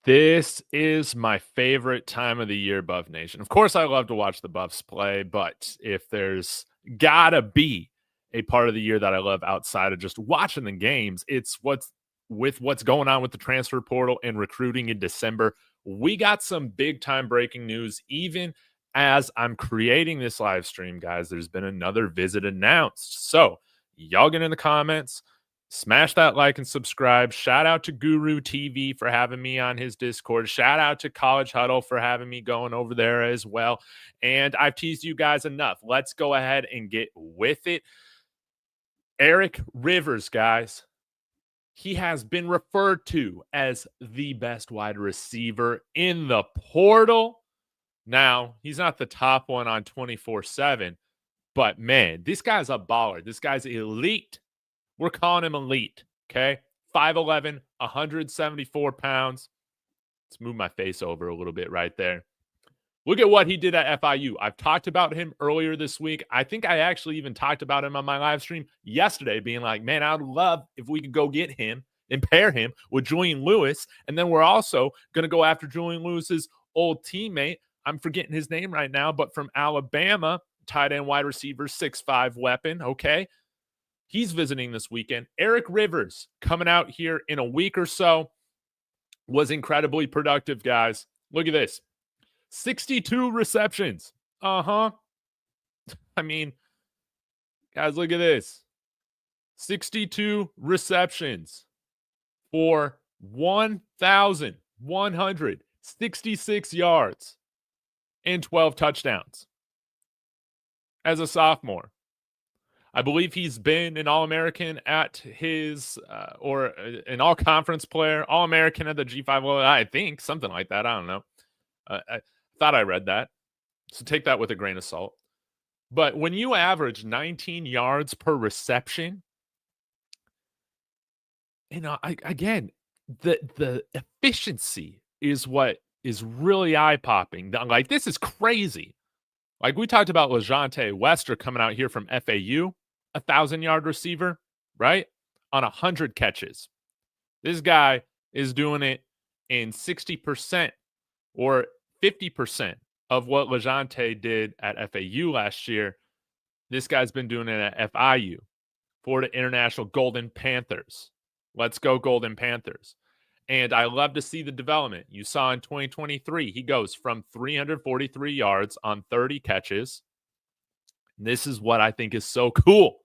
This is my favorite time of the year, Buff Nation. Of course, I love to watch the Buffs play, but if there's gotta be a part of the year that I love outside of just watching the games, it's what's going on with the transfer portal and recruiting in December. We got some big time breaking news. Even as I'm creating this live stream, guys, there's been another visit announced. So, y'all get in the comments. Smash that like and subscribe. Shout out to Guru TV for having me on his Discord. Shout out to College Huddle for having me going over there as well. And I've teased you guys enough. Let's go ahead and get with it. Eric Rivers, guys. He has been referred to as the best wide receiver in the portal. Now, he's not the top one on 24/7, but man, this guy's a baller. This guy's elite. We're calling him elite, okay? 5'11", 174 pounds. Let's move my face over a little bit right there. Look at what he did at FIU. I've talked about him earlier this week. I think I actually even talked about him on my live stream yesterday, being like, man, I'd love if we could go get him and pair him with Julian Lewis. And then we're also going to go after Julian Lewis's old teammate. I'm forgetting his name right now, but from Alabama, tight end wide receiver, 6'5" weapon, okay? He's visiting this weekend. Eric Rivers coming out here in a week or so was incredibly productive, guys. Look at this. 62 receptions. I mean, guys, look at this. 62 receptions for 1,166 yards and 12 touchdowns as a sophomore. I believe he's been an All-American at his, or an All-Conference player, All-American at the G5 level, I think, something like that. I don't know. I thought I read that. So take that with a grain of salt. But when you average 19 yards per reception, again, the efficiency is what is really eye-popping. Like, this is crazy. Like, we talked about LeJontay Wester coming out here from FAU, 1,000-yard receiver, right? On 100 catches. This guy is doing it in 60% or 50% of what LeJontay did at FAU last year. This guy's been doing it at FIU, Florida International Golden Panthers. Let's go Golden Panthers. And I love to see the development. You saw in 2023, he goes from 343 yards on 30 catches. This is what I think is so cool.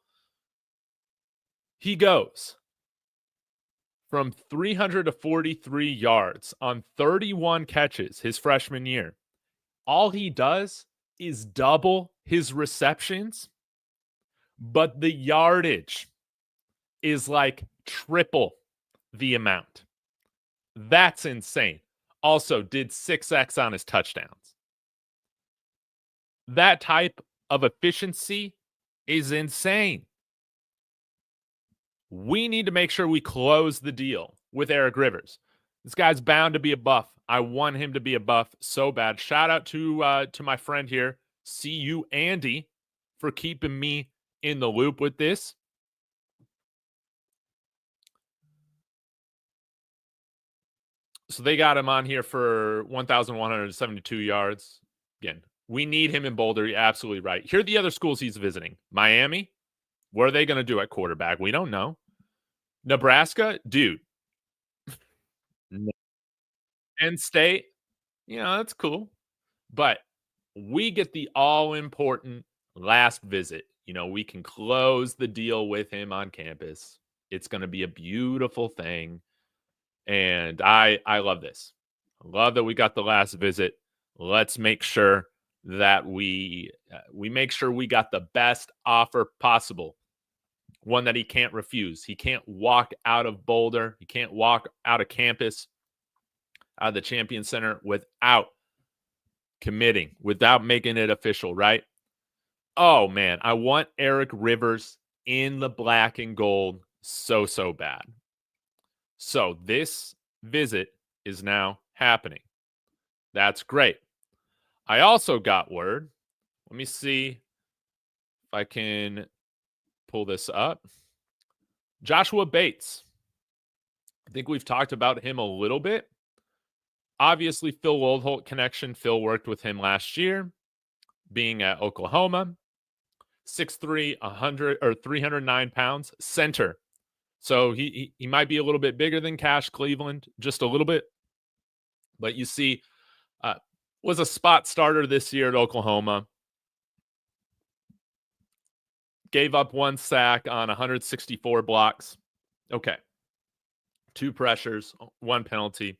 He goes from 343 yards on 31 catches his freshman year. All he does is double his receptions, but the yardage is like triple the amount. That's insane. Also did 6x on his touchdowns. That type of efficiency is insane. We need to make sure we close the deal with Eric Rivers. This guy's bound to be a buff. I want him to be a buff so bad. Shout out to my friend here, CU Andy, for keeping me in the loop with this. So they got him on here for 1,172 yards. Again, we need him in Boulder. You're absolutely right. Here are the other schools he's visiting. Miami. What are they going to do at quarterback? We don't know. Nebraska. Dude. Penn State. That's cool. But we get the all-important last visit. We can close the deal with him on campus. It's going to be a beautiful thing. And I love this. I love that we got the last visit. Let's make sure that we make sure we got the best offer possible. One that he can't refuse. He can't walk out of Boulder. He can't walk out of campus, out of the Champion Center without committing, without making it official, right? Oh, man. I want Eric Rivers in the black and gold so bad. So this visit is now happening. That's great. I also got word. Let me see if I can pull this up. Joshua Bates. I think we've talked about him a little bit. Obviously, Phil Oldholt connection. Phil worked with him last year, being at Oklahoma. 6'3", 100 or 309 pounds, center. So he might be a little bit bigger than Cash Cleveland, just a little bit. But you see, was a spot starter this year at Oklahoma. Gave up 1 sack on 164 blocks. Okay. 2 pressures, 1 penalty.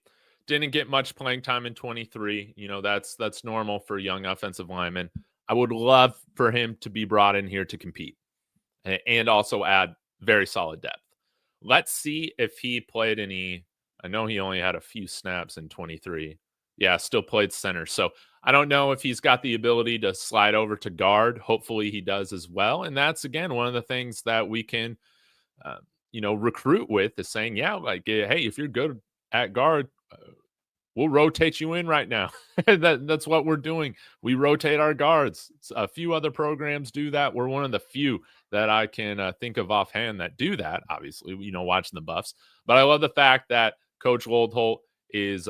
Didn't get much playing time in 23. You know, that's normal for young offensive linemen. I would love for him to be brought in here to compete and also add very solid depth. Let's see if he played any. I know he only had a few snaps in 23. Yeah, still played center. So I don't know if he's got the ability to slide over to guard. Hopefully he does as well. And that's, again, one of the things that we can, recruit with is saying, yeah, like, hey, if you're good at guard, we'll rotate you in right now. That's what we're doing. We rotate our guards. A few other programs do that. We're one of the few that I can think of offhand that do that, obviously, watching the Buffs. But I love the fact that Coach Oldholt is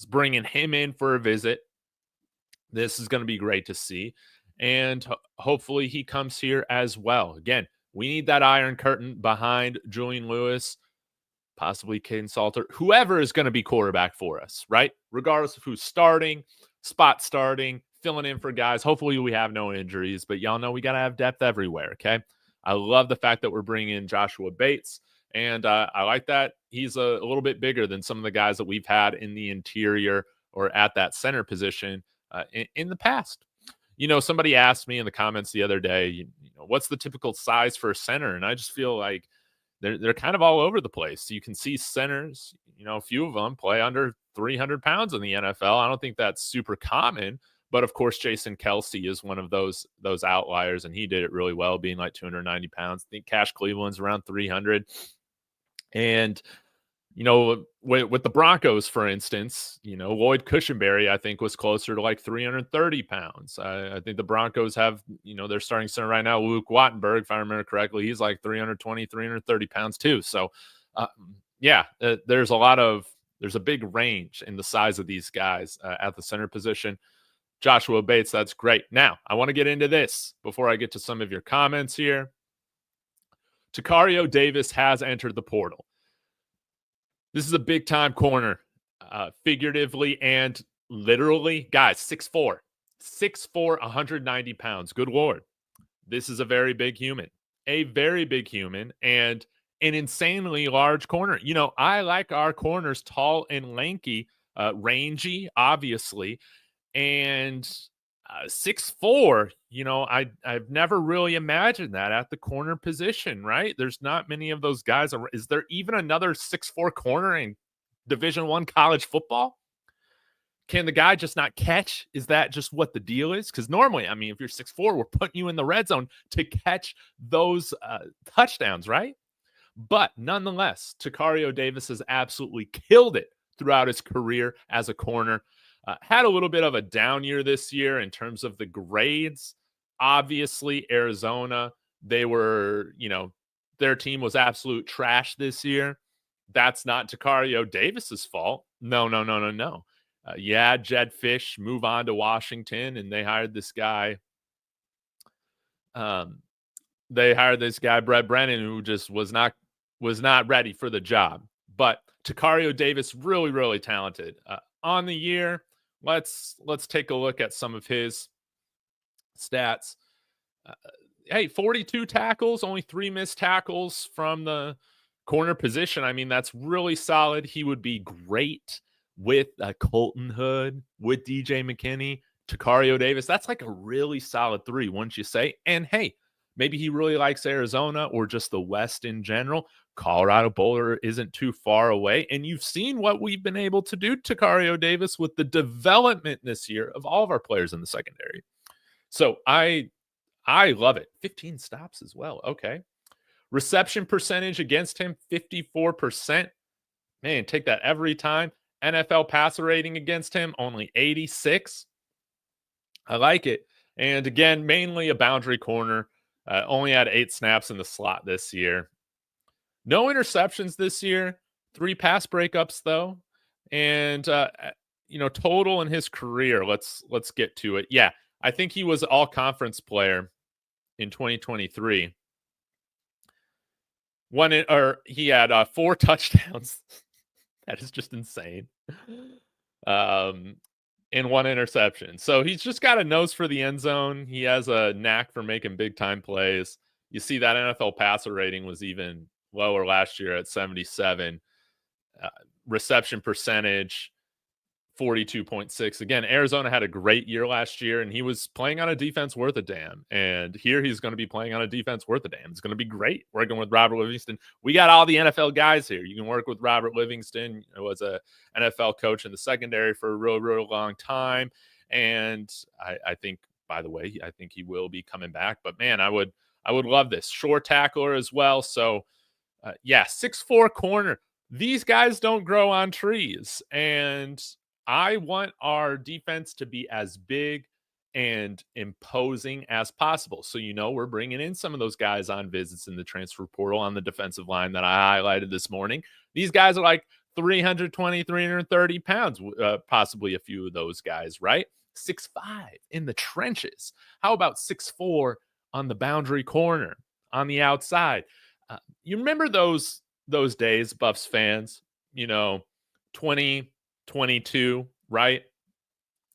bringing him in for a visit. This is going to be great to see. And hopefully he comes here as well. Again, we need that iron curtain behind Julian Lewis, possibly Caden Salter, whoever is going to be quarterback for us, right? Regardless of who's starting, spot starting, filling in for guys. Hopefully we have no injuries, but y'all know we got to have depth everywhere, okay? I love the fact that we're bringing in Joshua Bates, and I like that he's a little bit bigger than some of the guys that we've had in the interior or at that center position in the past. Somebody asked me in the comments the other day, what's the typical size for a center? And I just feel like they're kind of all over the place. You can see centers, a few of them play under 300 pounds in the NFL. I don't think that's super common, but of course, Jason Kelsey is one of those outliers, and he did it really well, being like 290 pounds. I think Cash Cleveland's around 300. And, with the Broncos, for instance, Lloyd Cushenberry, I think, was closer to like 330 pounds. I think the Broncos have, their starting center right now, Luke Wattenberg, if I remember correctly, he's like 320, 330 pounds too. So, there's a big range in the size of these guys at the center position. Joshua Bates, that's great. Now, I want to get into this before I get to some of your comments here. Tacario Davis has entered the portal. This is a big-time corner, figuratively and literally. Guys, 6'4", 190 pounds. Good Lord. This is a very big human. A very big human and an insanely large corner. I like our corners tall and lanky, rangy, obviously, and 6'4", I've never really imagined that at the corner position, right? There's not many of those guys. Is there even another 6'4" corner in Division I college football? Can the guy just not catch? Is that just what the deal is? Because normally, if you're 6'4", we're putting you in the red zone to catch those touchdowns, right? But nonetheless, Tacario Davis has absolutely killed it throughout his career as a corner. Had a little bit of a down year this year in terms of the grades. Obviously, Arizona, they were, their team was absolute trash this year. That's not Tacario Davis's fault. No. Jed Fish move on to Washington, and they hired this guy. Brett Brennan, who just was not ready for the job. But Tacario Davis, really, really talented. On the year, let's take a look at some of his stats. 42 tackles, only 3 missed tackles from the corner position. That's really solid. He would be great with Colton Hood, with DJ McKinney, Tacario Davis. That's like a really solid 3, wouldn't you say? And hey, maybe he really likes Arizona or just the West in general. Colorado Boulder isn't too far away. And you've seen what we've been able to do to Tacario Davis with the development this year of all of our players in the secondary. So I love it. 15 stops as well. Okay. Reception percentage against him, 54%. Man, take that every time. NFL passer rating against him, only 86. I like it. And again, mainly a boundary corner. Only had 8 snaps in the slot this year. No interceptions this year. 3 pass breakups, though. And total in his career. Let's get to it. Yeah, I think he was all conference player in 2023. He had 4 touchdowns. That is just insane. And 1 interception. So he's just got a nose for the end zone. He has a knack for making big time plays. You see that NFL passer rating was even lower last year at 77. Reception percentage 42.6. Again, Arizona had a great year last year, and he was playing on a defense worth a damn. And here he's going to be playing on a defense worth a damn. It's going to be great working with Robert Livingston. We got all the NFL guys here. You can work with Robert Livingston, who was a NFL coach in the secondary for a real, real long time. And I think, by the way, I think he will be coming back. But man, I would love this. Short tackler as well. So yeah, 6'4" corner. These guys don't grow on trees. And I want our defense to be as big and imposing as possible. So, we're bringing in some of those guys on visits in the transfer portal on the defensive line that I highlighted this morning. These guys are like 320, 330 pounds, possibly a few of those guys, right? 6'5" in the trenches. How about 6'4" on the boundary corner, on the outside? You remember those days, Buffs fans, 2022, right?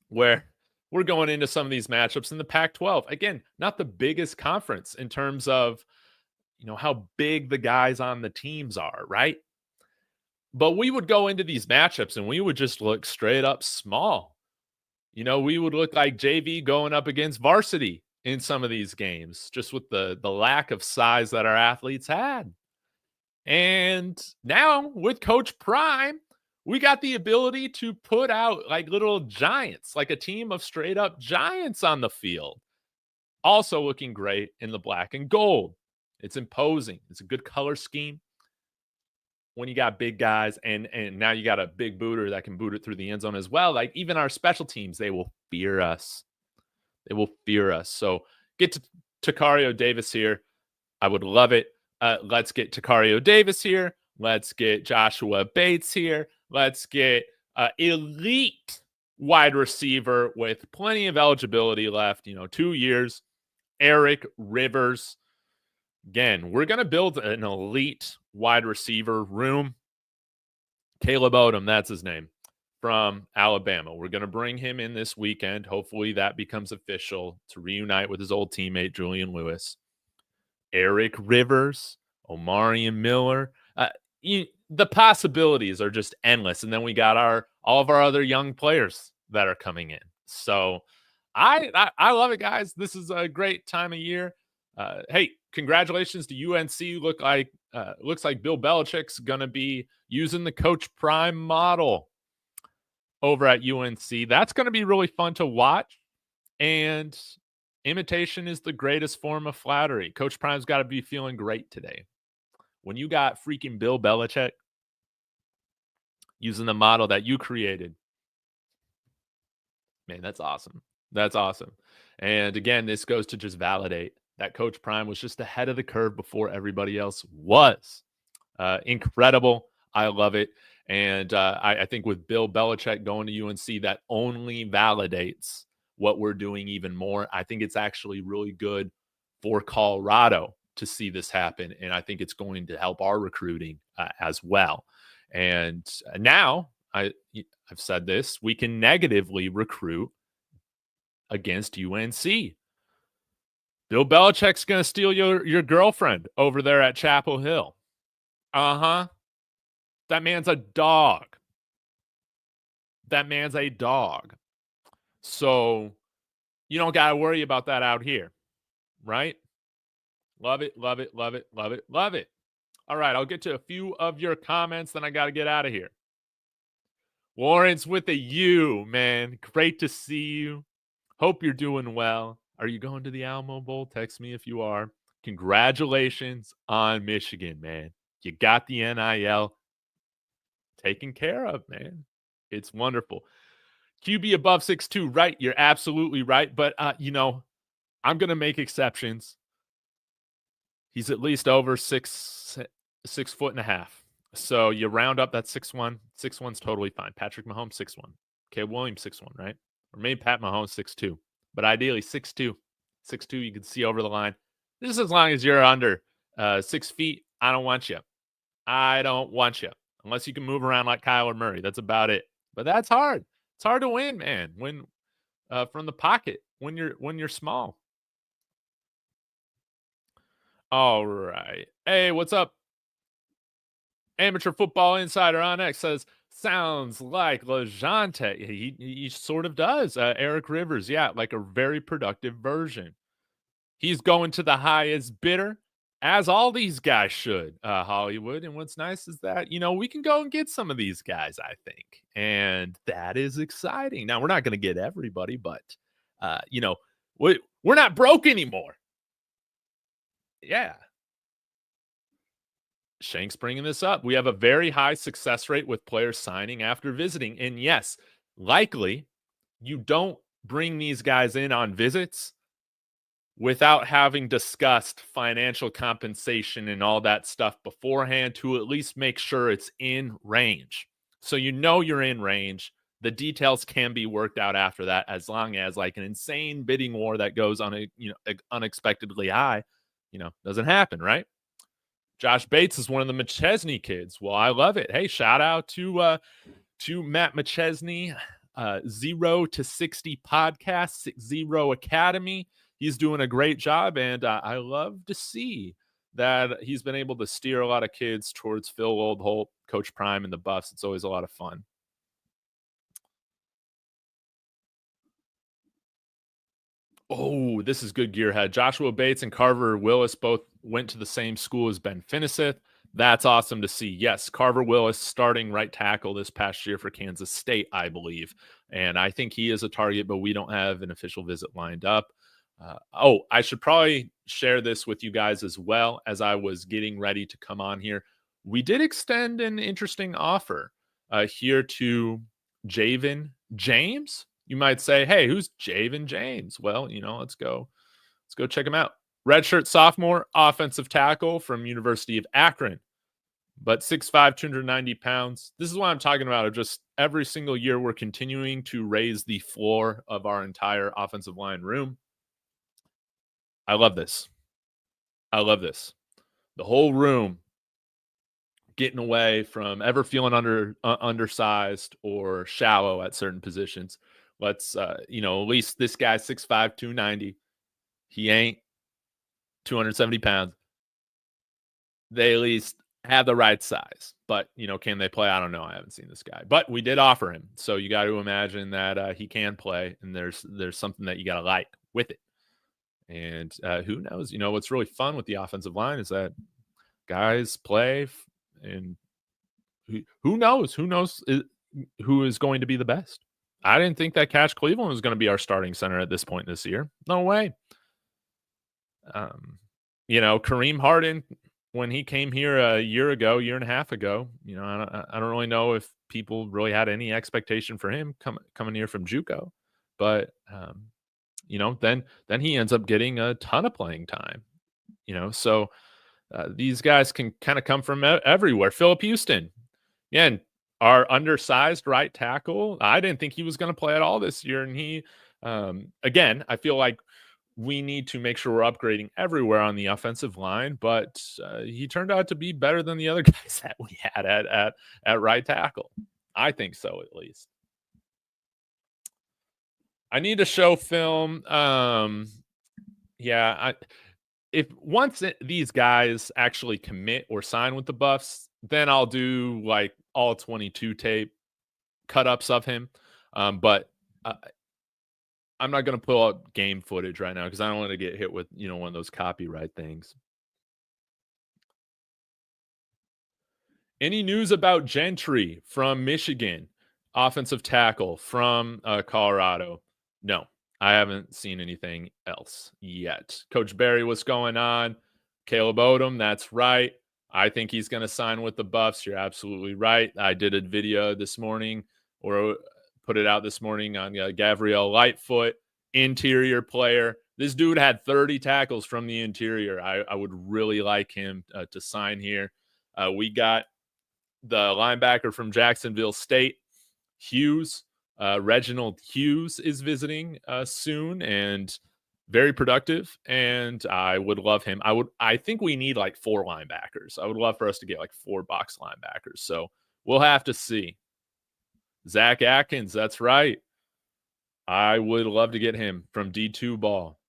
Where we're going into some of these matchups in the Pac-12. Again, not the biggest conference in terms of, how big the guys on the teams are, right? But we would go into these matchups and we would just look straight up small. We would look like JV going up against varsity in some of these games, just with the lack of size that our athletes had. And now with Coach Prime, we got the ability to put out like little giants, like a team of straight up giants on the field. Also looking great in the black and gold. It's imposing. It's a good color scheme. When you got big guys and now you got a big booter that can boot it through the end zone as well. Like even our special teams, they will fear us. They will fear us. So get to Tacario Davis here. I would love it. Let's get Tacario Davis here. Let's get Joshua Bates here. Let's get elite wide receiver with plenty of eligibility left, 2 years. Eric Rivers. Again, we're going to build an elite wide receiver room. Caleb Odom, that's his name, from Alabama. We're going to bring him in this weekend. Hopefully that becomes official to reunite with his old teammate, Julian Lewis. Eric Rivers, Omarion Miller. The possibilities are just endless. And then we got all of our other young players that are coming in. So I love it, guys. This is a great time of year. Hey, congratulations to UNC. Looks like Bill Belichick's going to be using the Coach Prime model over at UNC. That's going to be really fun to watch. And imitation is the greatest form of flattery. Coach Prime's got to be feeling great today. When you got freaking Bill Belichick using the model that you created, man, that's awesome. That's awesome. And again, this goes to just validate that Coach Prime was just ahead of the curve before everybody else was. Incredible. I love it. And I think with Bill Belichick going to UNC, that only validates what we're doing even more. I think it's actually really good for Colorado to see this happen. And I think it's going to help our recruiting as well. And now I've said this, we can negatively recruit against UNC. Bill Belichick's going to steal your girlfriend over there at Chapel Hill. Uh-huh. That man's a dog. That man's a dog. So you don't got to worry about that out here, right? Love it, love it, love it, love it, love it. All right, I'll get to a few of your comments, then I got to get out of here. Lawrence with a U, man. Great to see you. Hope you're doing well. Are you going to the Alamo Bowl? Text me if you are. Congratulations on Michigan, man. You got the NIL taken care of, man. It's wonderful. QB above 6'2", right? You're absolutely right. But, I'm going to make exceptions. He's at least over 6'1.5". So you round up that 6'1". 6'1's totally fine. Patrick Mahomes, 6'1". Caleb Williams 6'1", right? Or maybe Pat Mahomes 6'2", but ideally 6'2". 6'2", you can see over the line. Just as long as you're under 6 feet, I don't want you. I don't want you. Unless you can move around like Kyler Murray. That's about it. But that's hard. It's hard to win, man. When from the pocket when you're small. All right. Hey, what's up? Amateur Football Insider on X says, sounds like LeJohntay. He sort of does. Eric Rivers, yeah, like a very productive version. He's going to the highest bidder, as all these guys should, Hollywood. And what's nice is that, we can go and get some of these guys, I think. And that is exciting. Now, we're not going to get everybody, but, we're not broke anymore. Yeah. Shank's bringing this up. We have a very high success rate with players signing after visiting. And yes, likely you don't bring these guys in on visits without having discussed financial compensation and all that stuff beforehand to at least make sure it's in range. So you're in range. The details can be worked out after that, as long as like an insane bidding war that goes on unexpectedly high, doesn't happen, right? Josh Bates is one of the McChesney kids. Well, I love it. Hey, shout out to Matt McChesney, 0 to 60 podcast, 60 Academy. He's doing a great job, and I love to see that he's been able to steer a lot of kids towards Phil Oldholt, Coach Prime, and the Buffs. It's always a lot of fun. Oh, this is good, Gearhead. Joshua Bates and Carver Willis both went to the same school as Ben Finnisseth. That's awesome to see. Yes, Carver Willis starting right tackle this past year for Kansas State, I believe. And I think he is a target, but we don't have an official visit lined up. I should probably share this with you guys as well as I was getting ready to come on here. We did extend an interesting offer here to Javen James. You might say, hey, who's Javen James? Well, let's go check him out. Redshirt sophomore, offensive tackle from University of Akron, but 6'5", 290 pounds. This is what I'm talking about. Just every single year, we're continuing to raise the floor of our entire offensive line room. I love this. The whole room getting away from ever feeling undersized or shallow at certain positions. Let's, at least this guy's 6'5", 290. He ain't 270 pounds. They at least have the right size. But, can they play? I don't know. I haven't seen this guy. But we did offer him. So you got to imagine that he can play. And there's something that you got to like with it. And who knows? What's really fun with the offensive line is that guys play. And who knows? Who is going to be the best? I didn't think that Cash Cleveland was going to be our starting center at this point this year. No way. Kareem Harden, when he came here a year and a half ago, I don't really know if people really had any expectation for him coming here from JUCO, but then he ends up getting a ton of playing time. So these guys can kind of come from everywhere. Phillip Houston, and our undersized right tackle, I didn't think he was going to play at all this year. And he, again, I feel like we need to make sure we're upgrading everywhere on the offensive line, but he turned out to be better than the other guys that we had at right tackle. I think so, at least. I need to show film. If once these guys actually commit or sign with the Buffs, then I'll do like all 22 tape cut-ups of him. But I'm not going to pull out game footage right now because I don't want to get hit with, one of those copyright things. Any news about Gentry from Michigan, offensive tackle from Colorado? No, I haven't seen anything else yet. Coach Barry, what's going on? Caleb Odom, that's right. I think he's going to sign with the Buffs. You're absolutely right. I did a video this morning or put it out this morning on Gabriel Lightfoot, interior player. This dude had 30 tackles from the interior. I would really like him to sign here. We got the linebacker from Jacksonville State, Hughes, Reginald Hughes is visiting soon and very productive, and I would love him. I think we need like 4 linebackers. I would love for us to get like 4 box linebackers. So we'll have to see. Zach Atkins, that's right. I would love to get him from D2 ball.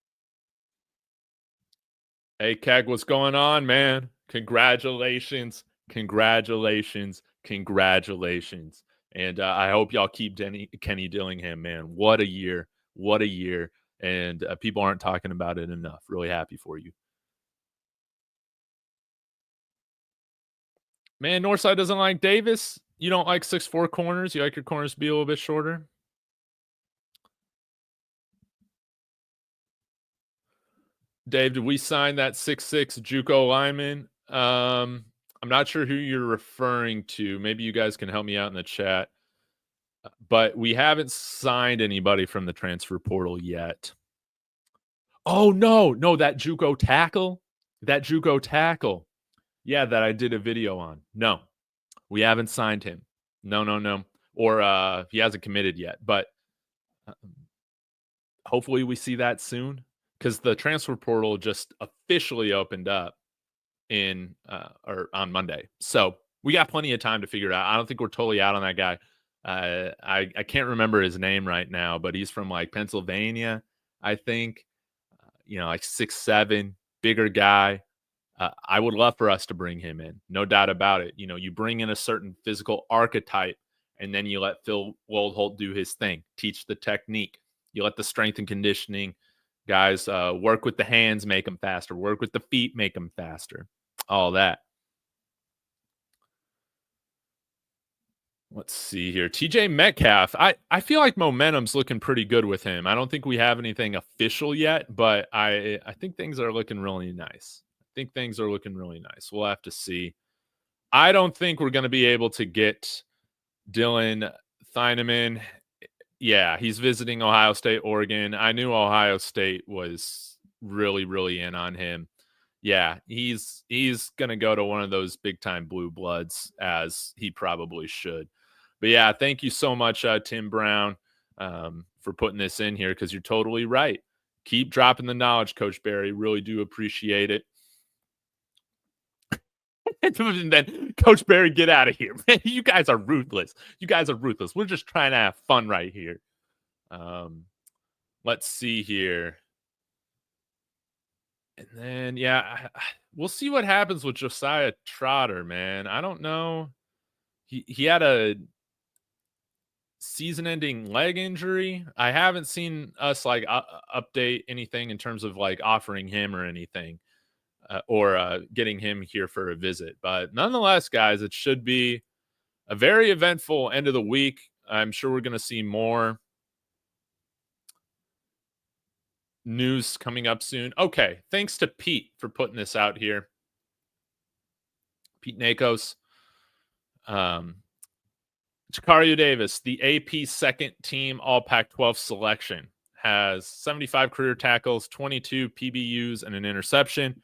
Hey, Keg, what's going on, man? Congratulations. Congratulations. Congratulations. And I hope y'all keep Kenny Dillingham, man. What a year. What a year. And people aren't talking about it enough. Really happy for you. Man, Northside doesn't like Davis. You don't like 6'4" corners. You like your corners to be a little bit shorter. Dave, did we sign that 6'6" JUCO lineman? I'm not sure who you're referring to. Maybe you guys can help me out in the chat. But we haven't signed anybody from the transfer portal yet. Oh, no, that JUCO tackle. That JUCO tackle. Yeah, that I did a video on. No, we haven't signed him. No. Or he hasn't committed yet. But hopefully we see that soon, because the transfer portal just officially opened up or on Monday. So we got plenty of time to figure it out. I don't think we're totally out on that guy. I can't remember his name right now, but he's from like Pennsylvania, I think. Like 6'7", bigger guy. I would love for us to bring him in. No doubt about it. You bring in a certain physical archetype, and then you let Phil Woldholt do his thing, teach the technique. You let the strength and conditioning guys work with the hands, make them faster, work with the feet, make them faster, all that. Let's see here. TJ Metcalf. I feel like momentum's looking pretty good with him. I don't think we have anything official yet, but I think things are looking really nice. We'll have to see. I don't think we're going to be able to get Dylan Thieneman. Yeah, he's visiting Ohio State, Oregon. I knew Ohio State was really, really in on him. Yeah, he's going to go to one of those big-time blue bloods, as he probably should. But yeah, thank you so much, Tim Brown, for putting this in here, because you're totally right. Keep dropping the knowledge, Coach Barry. Really do appreciate it. And then, Coach Barry, get out of here, man. You guys are ruthless. We're just trying to have fun right here. Let's see here. And then, yeah, we'll see what happens with Josiah Trotter, man. I don't know. He had a season-ending leg injury. I haven't seen us like update anything in terms of like offering him or anything, or getting him here for a visit. But nonetheless, guys, it should be a very eventful end of the week. I'm sure we're going to see more news coming up soon. Okay, thanks to Pete for putting this out here. Pete Nakos. Tacario Davis, the AP second team All Pac-12 selection, has 75 career tackles, 22 PBUs, and an interception.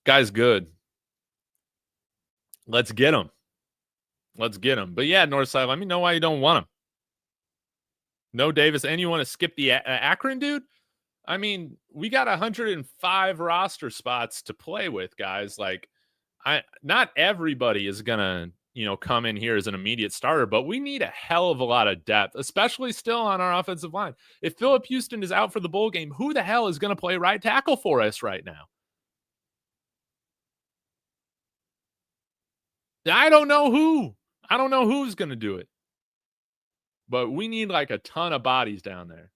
Guy's good. Let's get him. But yeah, Northside, let me know why you don't want him. No Davis, and you want to skip the Akron dude? I mean, we got 105 roster spots to play with, guys. Like, not everybody is gonna, come in here as an immediate starter, but we need a hell of a lot of depth, especially still on our offensive line. If Phillip Houston is out for the bowl game, who the hell is going to play right tackle for us right now? I don't know who's going to do it. But we need like a ton of bodies down there.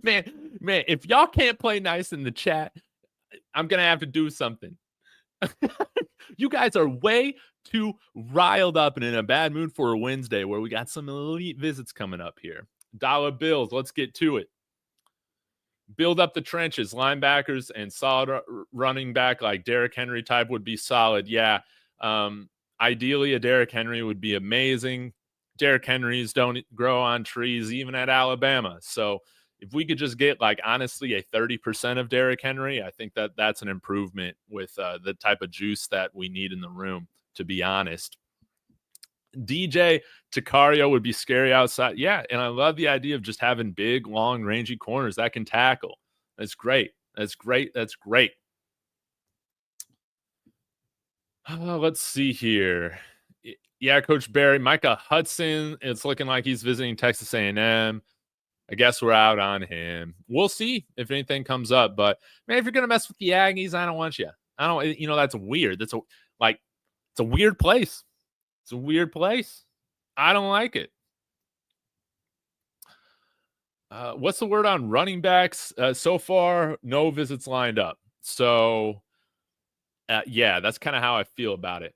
man, if y'all can't play nice in the chat, I'm going to have to do something. You guys are way too riled up and in a bad mood for a Wednesday where we got some elite visits coming up here. Dollar bills, let's get to it. Build up the trenches, linebackers, and solid running back like Derrick Henry type would be solid. Yeah. Ideally, a Derrick Henry would be amazing. Derrick Henrys don't grow on trees, even at Alabama. So, if we could just get like honestly a 30% of Derrick Henry, I think that that's an improvement with the type of juice that we need in the room, to be honest. DJ Tacario would be scary outside. Yeah, and I love the idea of just having big, long, rangy corners that can tackle. That's great. That's great. That's great. Let's see here. Yeah, Coach Barry, Micah Hudson. It's looking like he's visiting Texas A&M. I guess we're out on him. We'll see if anything comes up. But man, if you're gonna mess with the Aggies, I don't want you. I don't. You know, that's weird. It's a weird place. It's a weird place. I don't like it. What's the word on running backs? So far, no visits lined up. So, yeah, that's kind of how I feel about it.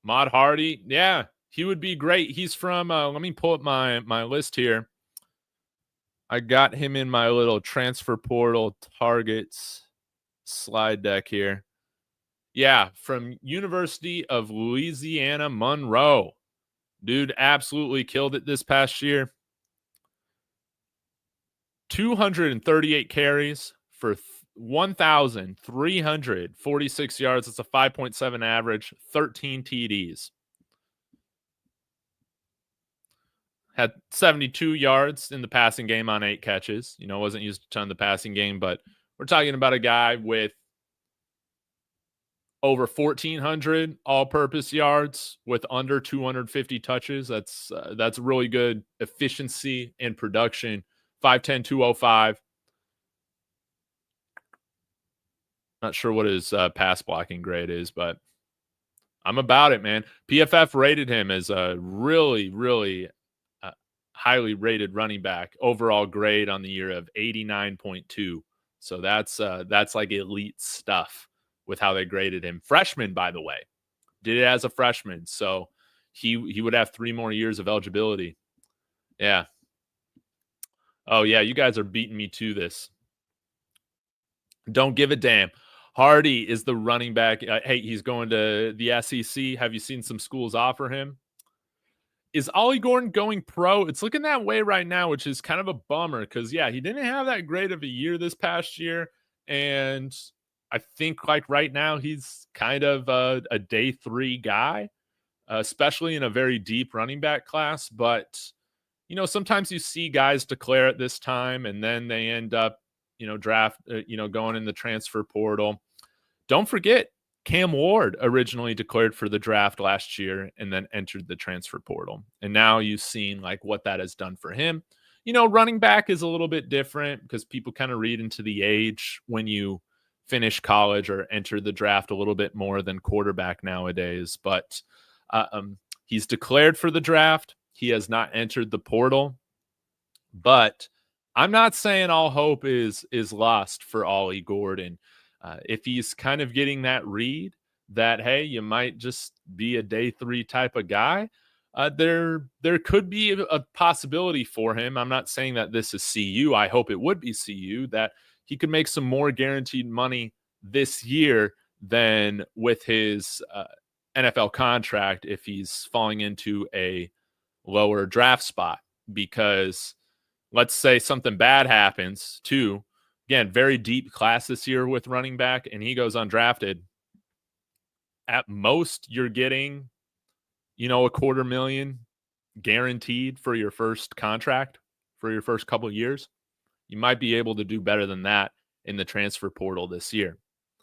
Mod Hardy, yeah, he would be great. He's from, let me pull up my list here. I got him in my little transfer portal targets slide deck here. Yeah, from University of Louisiana, Monroe. Dude absolutely killed it this past year. 238 carries for 1,346 yards. It's a 5.7 average, 13 TDs. Had 72 yards in the passing game on 8 catches. You know, wasn't used a ton of the passing game, but we're talking about a guy with over 1,400 all-purpose yards with under 250 touches. That's really good efficiency and production. 5'10", 205. Not sure what his pass blocking grade is, but I'm about it, man. PFF rated him as a really, really highly rated running back. Overall grade on the year of 89.2. So that's like elite stuff with how they graded him. Freshman, by the way. Did it as a freshman. So he would have 3 more years of eligibility. Yeah. Oh, yeah, you guys are beating me to this. Don't give a damn. Hardy is the running back. Hey, he's going to the SEC. Have you seen some schools offer him? Is Ollie Gordon going pro? It's looking that way right now, which is kind of a bummer because, yeah, he didn't have that great of a year this past year. And I think, like, right now he's kind of a day 3 guy, especially in a very deep running back class. But, you know, sometimes you see guys declare at this time and then they end up, going in the transfer portal. Don't forget, Cam Ward originally declared for the draft last year and then entered the transfer portal. And now you've seen like what that has done for him. You know, running back is a little bit different because people kind of read into the age when you finish college or enter the draft a little bit more than quarterback nowadays. But he's declared for the draft. He has not entered the portal. But I'm not saying all hope is lost for Ollie Gordon. If he's kind of getting that read that, hey, you might just be a day 3 type of guy, there could be a possibility for him. I'm not saying that this is CU. I hope it would be CU, that he could make some more guaranteed money this year than with his NFL contract if he's falling into a lower draft spot. Because let's say something bad happens too. Again, very deep class this year with running back, and he goes undrafted. At most, you're getting, $250,000 guaranteed for your first contract for your first couple of years. You might be able to do better than that in the transfer portal this year.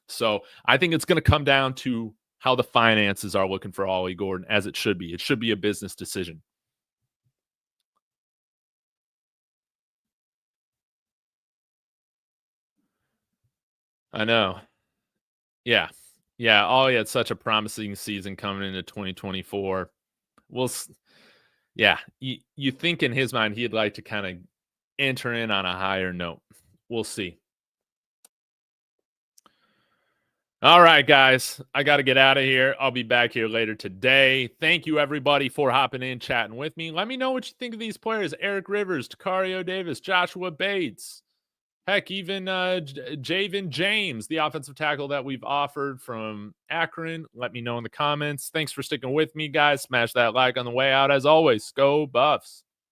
So I think it's going to come down to how the finances are looking for Ollie Gordon, as it should be. It should be a business decision. I know. Yeah. Yeah. Ollie had such a promising season coming into 2024. Yeah. You think in his mind he'd like to kind of enter in on a higher note. We'll see. All right, guys. I got to get out of here. I'll be back here later today. Thank you, everybody, for hopping in, chatting with me. Let me know what you think of these players. Eric Rivers, Tacario Davis, Joshua Bates. Heck, even Javen James, the offensive tackle that we've offered from Akron. Let me know in the comments. Thanks for sticking with me, guys. Smash that like on the way out. As always, go Buffs.